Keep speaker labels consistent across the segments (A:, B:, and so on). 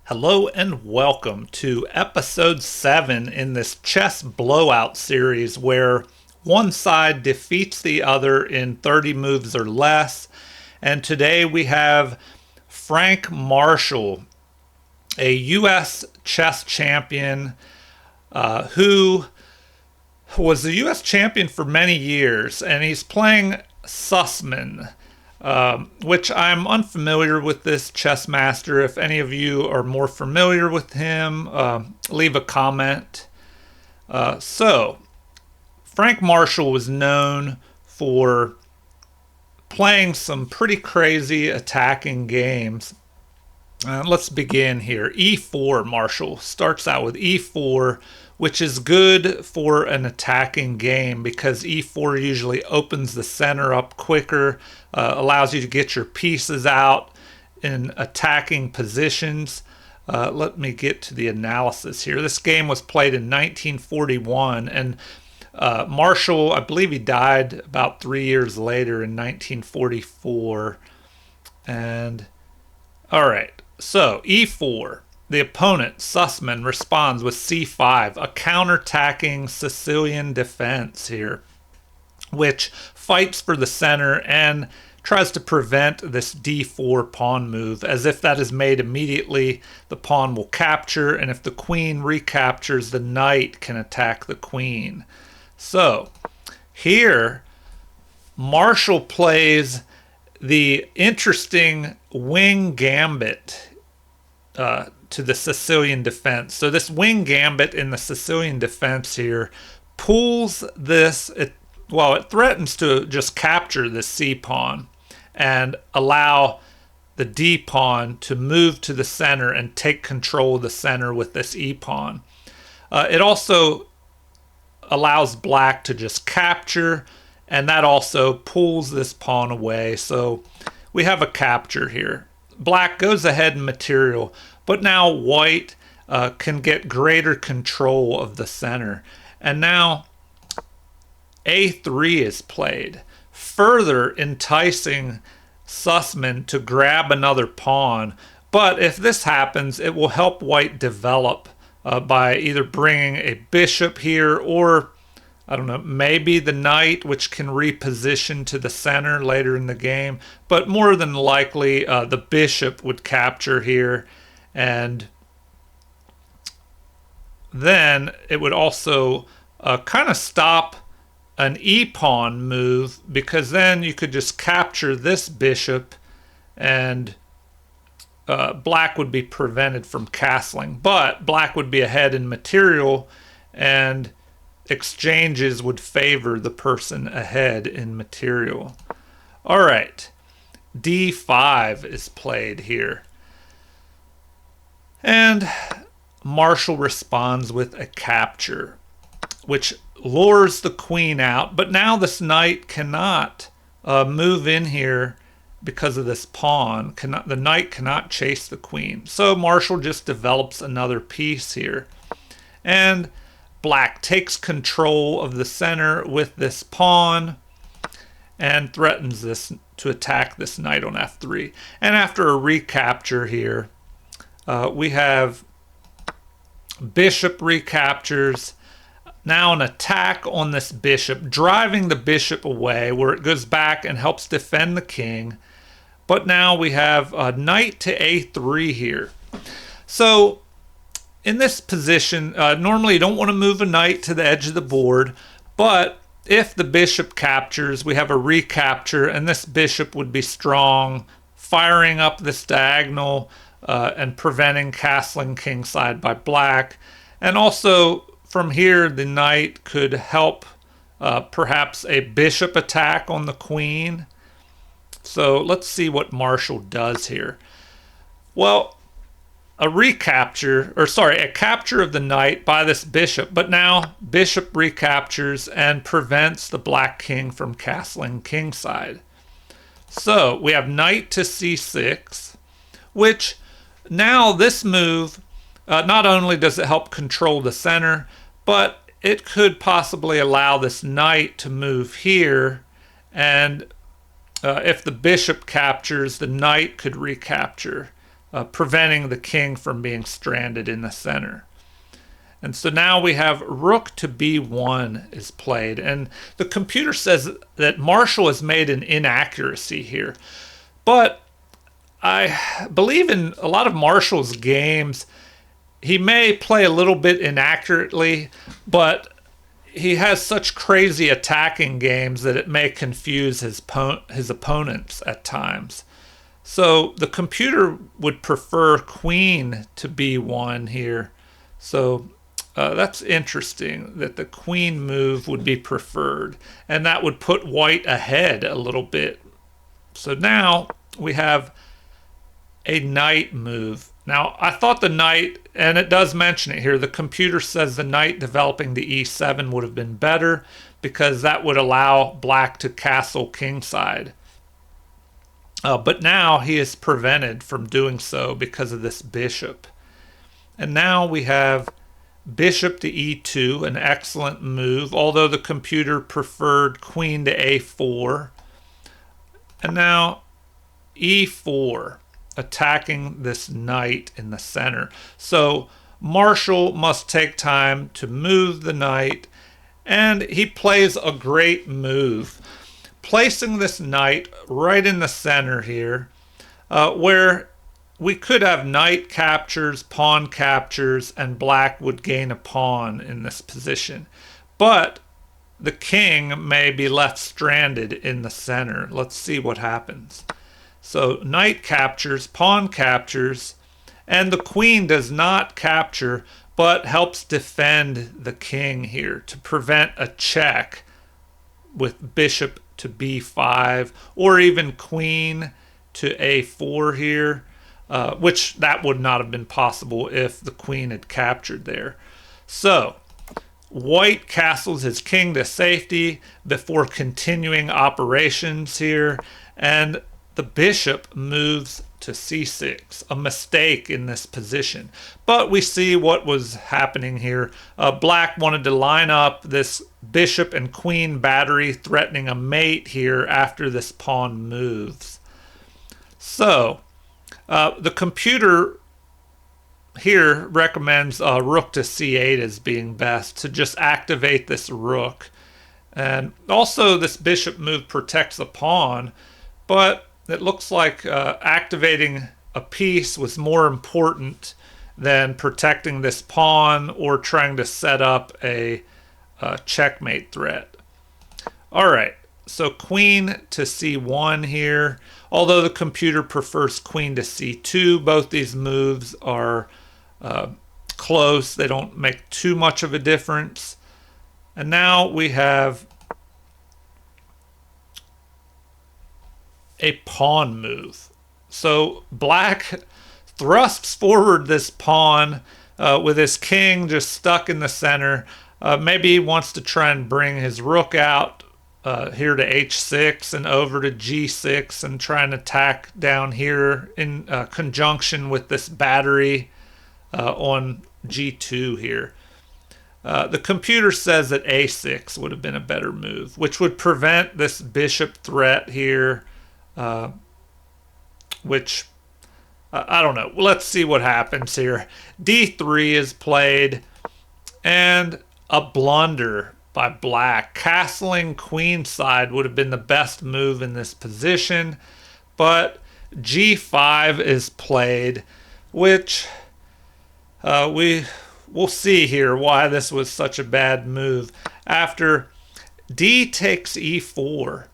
A: Hello and welcome to episode 7 in this Chess Blowout series where one side defeats the other in 30 moves or less. And today we have Frank Marshall, a U.S. chess champion who was the U.S. champion for many years, and he's playing Sussman. Which I'm unfamiliar with this chess master. If any of you are more familiar with him, leave a comment. So, Frank Marshall was known for playing some pretty crazy attacking games. Let's begin here. E4 Marshall starts out with E4, which is good for an attacking game because E4 usually opens the center up quicker, allows you to get your pieces out in attacking positions. Let me get to the analysis here. This game was played in 1941, and Marshall, I believe he died about 3 years later in 1944. And all right, so E4. The opponent, Sussman, responds with C5, a counterattacking Sicilian defense here, which fights for the center and tries to prevent this D4 pawn move. As if that is made immediately, the pawn will capture, and if the queen recaptures, the knight can attack the queen. So, here, Marshall plays the interesting wing gambit to the Sicilian defense. So this wing gambit in the Sicilian defense here pulls this, it threatens to just capture the C pawn and allow the D pawn to move to the center and take control of the center with this E pawn. It also allows black to just capture, and that also pulls this pawn away. So we have a capture here. Black goes ahead in material, but now white can get greater control of the center. And now A3 is played, further enticing Sussman to grab another pawn. But if this happens, it will help white develop by either bringing a bishop here or, I don't know, maybe the knight, which can reposition to the center later in the game. But more than likely, the bishop would capture here. And then it would also kind of stop an e-pawn move, because then you could just capture this bishop and black would be prevented from castling. But black would be ahead in material, and exchanges would favor the person ahead in material. All right, D5 is played here. And Marshall responds with a capture, which lures the queen out. But now this knight cannot move in here because of this pawn. The knight cannot chase the queen. So Marshall just develops another piece here. And black takes control of the center with this pawn and threatens this to attack this knight on F3. And after a recapture here, we have bishop recaptures. Now an attack on this bishop, driving the bishop away where it goes back and helps defend the king. But now we have knight to A3 here. So in this position, normally you don't want to move a knight to the edge of the board, but if the bishop captures, we have a recapture, and this bishop would be strong, firing up this diagonal and preventing castling kingside by black. And also from here, the knight could help perhaps a bishop attack on the queen. So let's see what Marshall does here. Well, a capture of the knight by this bishop, but now bishop recaptures and prevents the black king from castling kingside. So we have knight to C6, which now this move, not only does it help control the center, but it could possibly allow this knight to move here, and if the bishop captures, the knight could recapture. preventing the king from being stranded in the center. And so now we have rook to b1 is played. And the computer says that Marshall has made an inaccuracy here. But I believe in a lot of Marshall's games, he may play a little bit inaccurately, but he has such crazy attacking games that it may confuse his opponents at times. So the computer would prefer queen to b1 here. So that's interesting that the queen move would be preferred, and that would put white ahead a little bit. So now we have a knight move. Now, I thought the knight, and it does mention it here, the computer says the knight developing the e7 would have been better because that would allow black to castle kingside. But now he is prevented from doing so because of this bishop. And now we have bishop to e2, an excellent move, although the computer preferred queen to a4. And now e4, attacking this knight in the center. So Marshall must take time to move the knight, and he plays a great move, placing this knight right in the center here, where we could have knight captures, pawn captures, and black would gain a pawn in this position. But the king may be left stranded in the center. Let's see what happens. So knight captures, pawn captures, and the queen does not capture, but helps defend the king here to prevent a check with bishop to b5, or even queen to a4 here. Which that would not have been possible if the queen had captured there. So white castles his king to safety before continuing operations here, and the bishop moves to c6, a mistake in this position. But we see what was happening here. Black wanted to line up this bishop and queen battery, threatening a mate here after this pawn moves. So the computer here recommends rook to c8 as being best to just activate this rook. And also this bishop move protects the pawn, but it looks like activating a piece was more important than protecting this pawn or trying to set up a checkmate threat. All right, so queen to c1 here. Although the computer prefers queen to c2, both these moves are close. They don't make too much of a difference. And now we have a pawn move. So black thrusts forward this pawn with his king just stuck in the center. Maybe he wants to try and bring his rook out here to h6 and over to g6 and try and attack down here in conjunction with this battery on g2 here. The computer says that a6 would have been a better move, which would prevent this bishop threat here, which I don't know. Let's see what happens here. d3 is played, and a blunder by black. Castling queenside would have been the best move in this position, but g5 is played, which we'll see here why this was such a bad move. After d takes e4,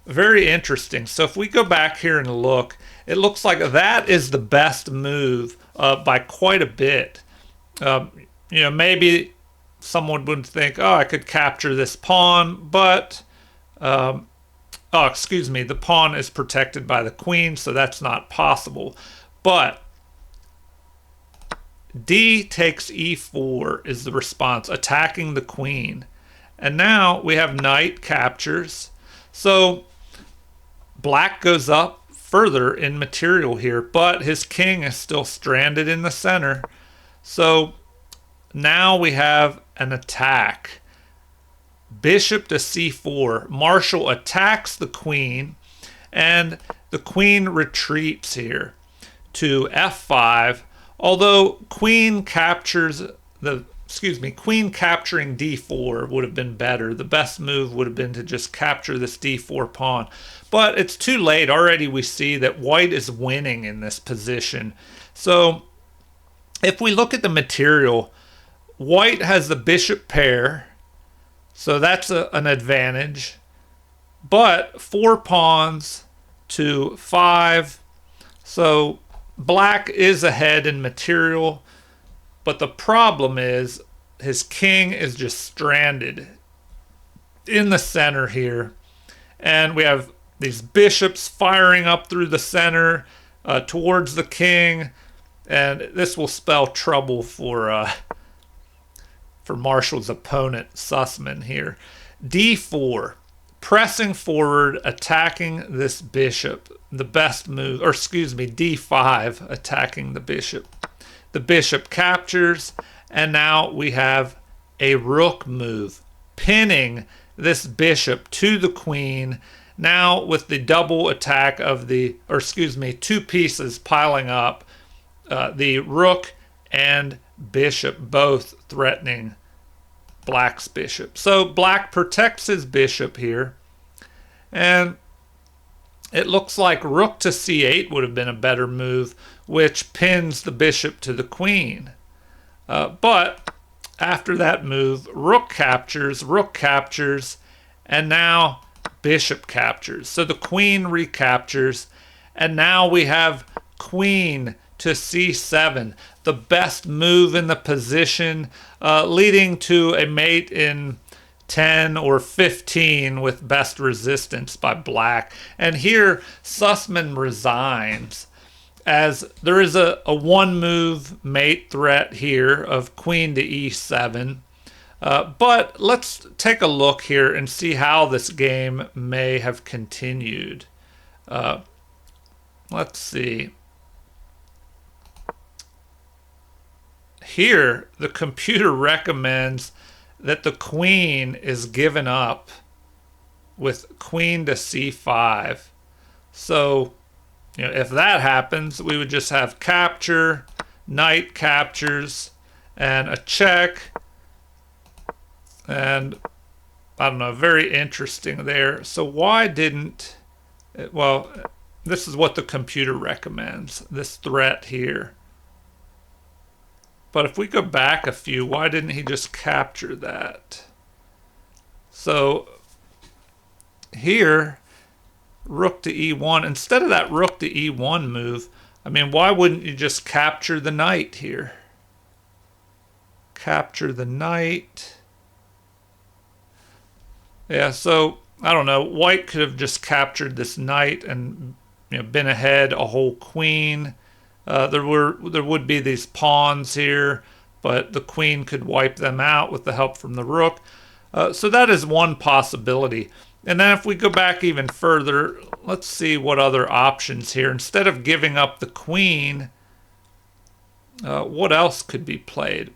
A: very interesting. So if we go back here and look, it looks like that is the best move by quite a bit. Maybe someone would think, oh, I could capture this pawn, but the pawn is protected by the queen, so that's not possible. But d takes e4 is the response, attacking the queen. And now we have knight captures. So black goes up further in material here, but his king is still stranded in the center. So now we have an attack. Bishop to c4. Marshall attacks the queen, and the queen retreats here to f5, although queen capturing d4 would have been better. The best move would have been to just capture this d4 pawn. But it's too late. Already we see that white is winning in this position. So if we look at the material, white has the bishop pair, so that's an advantage. But 4 pawns to 5, so black is ahead in material, but the problem is his king is just stranded in the center here. And we have these bishops firing up through the center towards the king, and this will spell trouble for Marshall's opponent, Sussman here. d4, pressing forward, attacking this bishop. The best move, or excuse me, d5, attacking the bishop. The bishop captures, and now we have a rook move, pinning this bishop to the queen. Now with the double attack of two pieces piling up, the rook and bishop both threatening black's bishop. So black protects his bishop here, and it looks like rook to c8 would have been a better move, which pins the bishop to the queen. But after that move, rook captures, and now bishop captures. So the queen recaptures, and now we have queen to c7, the best move in the position, leading to a mate in 10 or 15 with best resistance by black. And here Sussman resigns, as there is a one move mate threat here of queen to e7. But let's take a look here and see how this game may have continued. Let's see. Here, the computer recommends that the queen is given up with queen to c5. So, if that happens, we would just have capture, knight captures, and a check. And I don't know, very interesting there. So why didn't, well, this is what the computer recommends, this threat here. But if we go back a few, why didn't he just capture that? So here, rook to e1, instead of that rook to e1 move, I mean, why wouldn't you just capture the knight here? Capture the knight. Yeah, so I don't know. White could have just captured this knight and been ahead a whole queen. There would be these pawns here, but the queen could wipe them out with the help from the rook. So that is one possibility. And then if we go back even further, let's see what other options here. Instead of giving up the queen, what else could be played?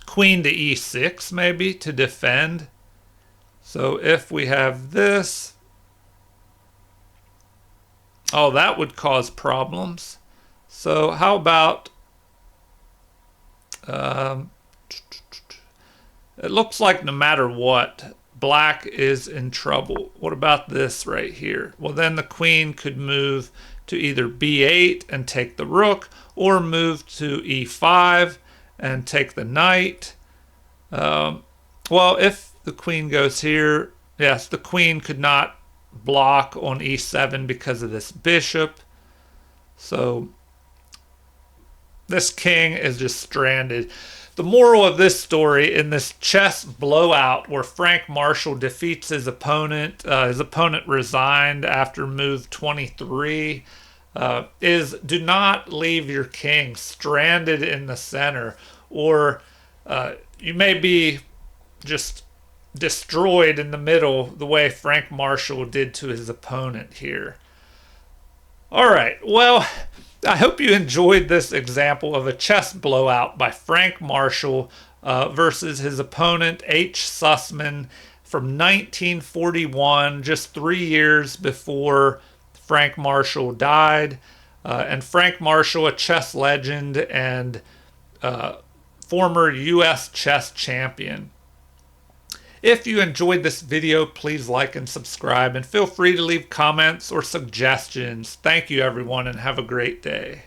A: Queen to e6 maybe to defend. So if we have this, oh, that would cause problems. So how about, it looks like no matter what, black is in trouble. What about this right here? Well, then the queen could move to either b8 and take the rook, or move to e5 and take the knight. Well, if the queen goes here, yes, the queen could not block on e7 because of this bishop. So this king is just stranded. The moral of this story in this chess blowout where Frank Marshall defeats his opponent resigned after move 23, is do not leave your king stranded in the center, or you may be just destroyed in the middle the way Frank Marshall did to his opponent here. All right, well, I hope you enjoyed this example of a chess blowout by Frank Marshall versus his opponent H. Sussman from 1941, just 3 years before Frank Marshall died. and Frank Marshall, a chess legend and former U.S. chess champion. If you enjoyed this video, please like and subscribe, and feel free to leave comments or suggestions. Thank you, everyone, and have a great day.